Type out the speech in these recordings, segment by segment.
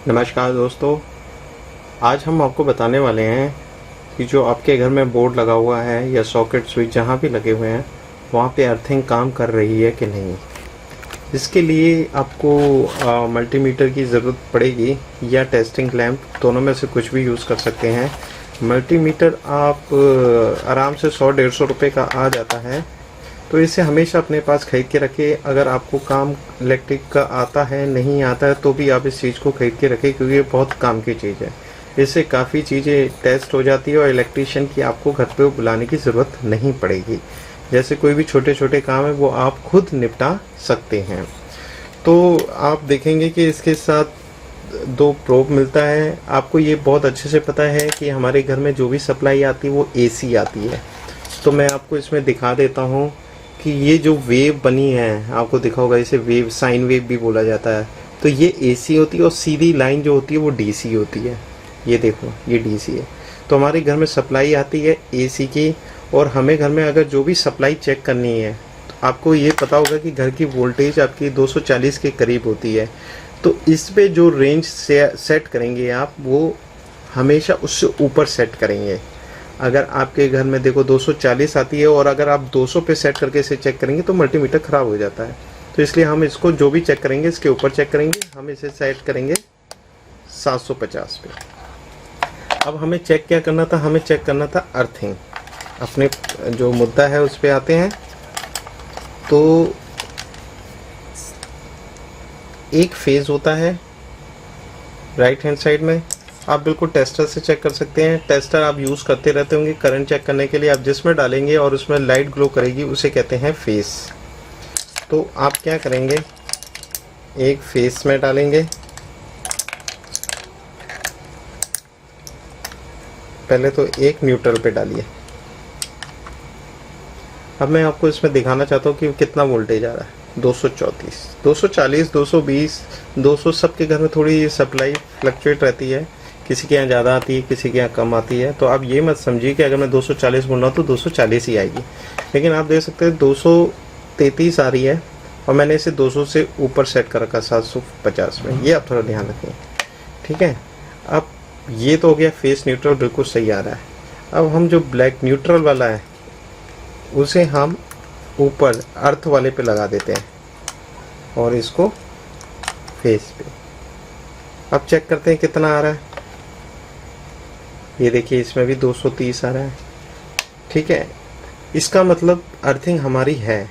नमस्कार दोस्तों, आज हम आपको बताने वाले हैं कि जो आपके घर में बोर्ड लगा हुआ है या सॉकेट स्विच जहाँ भी लगे हुए हैं वहाँ पे अर्थिंग काम कर रही है कि नहीं। इसके लिए आपको मल्टीमीटर की ज़रूरत पड़ेगी या टेस्टिंग लैंप, दोनों में से कुछ भी यूज़ कर सकते हैं। मल्टीमीटर आप आराम से 100-150 रुपये का आ जाता है, तो इसे हमेशा अपने पास खरीद के रखें। अगर आपको काम इलेक्ट्रिक का आता है, नहीं आता है, तो भी आप इस चीज़ को खरीद के रखें, क्योंकि ये बहुत काम की चीज़ है। इससे काफ़ी चीज़ें टेस्ट हो जाती है और इलेक्ट्रीशियन की आपको घर पे बुलाने की ज़रूरत नहीं पड़ेगी। जैसे कोई भी छोटे छोटे काम है वो आप खुद निपटा सकते हैं। तो आप देखेंगे कि इसके साथ 2 प्रोब मिलता है। आपको ये बहुत अच्छे से पता है कि हमारे घर में जो भी सप्लाई आती है वो AC आती है। तो मैं आपको इसमें दिखा देता हूँ कि ये जो वेव बनी है, आपको दिखा होगा, इसे वेव, साइन वेव भी बोला जाता है। तो ये AC होती है और सीधी लाइन जो होती है वो DC होती है। ये देखो, ये DC है। तो हमारे घर में सप्लाई आती है AC की, और हमें घर में अगर जो भी सप्लाई चेक करनी है तो आपको ये पता होगा कि घर की वोल्टेज आपकी 240 के करीब होती है। तो इस पे जो रेंज सेट करेंगे आप, वो हमेशा उससे ऊपर सेट करेंगे। अगर आपके घर में देखो 240 आती है और अगर आप 200 पे सेट करके इसे चेक करेंगे तो मल्टीमीटर ख़राब हो जाता है। तो इसलिए हम इसको जो भी चेक करेंगे इसके ऊपर चेक करेंगे। हम इसे सेट करेंगे 750 पे। अब हमें चेक क्या करना था? हमें चेक करना था अर्थिंग। अपने जो मुद्दा है उस पर आते हैं। तो एक फेज़ होता है राइट हैंड साइड में, आप बिल्कुल टेस्टर से चेक कर सकते हैं। टेस्टर आप यूज़ करते रहते होंगे करंट चेक करने के लिए। आप जिसमें डालेंगे और उसमें लाइट ग्लो करेगी उसे कहते हैं फेस। तो आप क्या करेंगे, एक फेस में डालेंगे। पहले तो एक न्यूट्रल पे डालिए। अब मैं आपको इसमें दिखाना चाहता हूँ कि कितना वोल्टेज आ रहा है। 234, 240, 220, 200, सबके घर में थोड़ी सप्लाई फ्लक्चुएट रहती है। किसी के यहाँ ज़्यादा आती है, किसी के यहाँ कम आती है। तो आप ये मत समझिए कि अगर मैं 240 बोल रहा हूँ तो 240 ही आएगी। लेकिन आप देख सकते हैं 233 आ रही है और मैंने इसे 200 से ऊपर सेट कर रखा 750 में। ये आप थोड़ा ध्यान रखें, ठीक है। अब ये तो हो गया फेस न्यूट्रल, बिल्कुल सही आ रहा है। अब हम जो ब्लैक न्यूट्रल वाला है उसे हम ऊपर अर्थ वाले पे लगा देते हैं और इसको फेस पे। अब चेक करते हैं कितना आ रहा है। ये देखिए, इसमें भी 230 आ रहा है, ठीक है। इसका मतलब अर्थिंग हमारी है।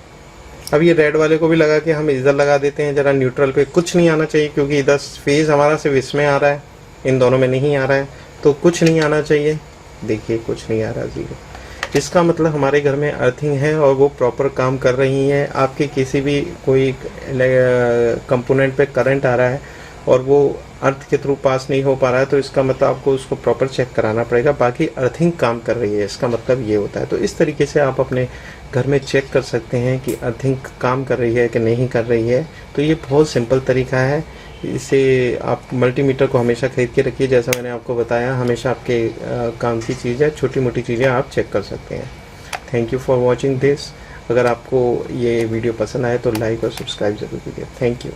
अब ये रेड वाले को भी लगा के हम इधर लगा देते हैं जरा न्यूट्रल पे। कुछ नहीं आना चाहिए क्योंकि इधर फेज हमारा सिर्फ इसमें आ रहा है, इन दोनों में नहीं आ रहा है। तो कुछ नहीं आना चाहिए। देखिए, कुछ नहीं आ रहा, 0। इसका मतलब हमारे घर में अर्थिंग है और वो प्रॉपर काम कर रही है। आपके किसी भी कोई कंपोनेंट पे करंट आ रहा है और वो अर्थ के थ्रू पास नहीं हो पा रहा है, तो इसका मतलब आपको उसको प्रॉपर चेक कराना पड़ेगा। बाकी अर्थिंग काम कर रही है, इसका मतलब ये होता है। तो इस तरीके से आप अपने घर में चेक कर सकते हैं कि अर्थिंग काम कर रही है कि नहीं कर रही है। तो ये बहुत सिंपल तरीका है। इसे आप मल्टीमीटर को हमेशा खरीद के रखिए। जैसा मैंने आपको बताया, हमेशा आपके काम की चीज़ है। छोटी मोटी चीज़ें आप चेक कर सकते हैं। Thank you for watching this. अगर आपको ये वीडियो पसंद आए तो लाइक और सब्सक्राइब ज़रूर कीजिए। Thank you.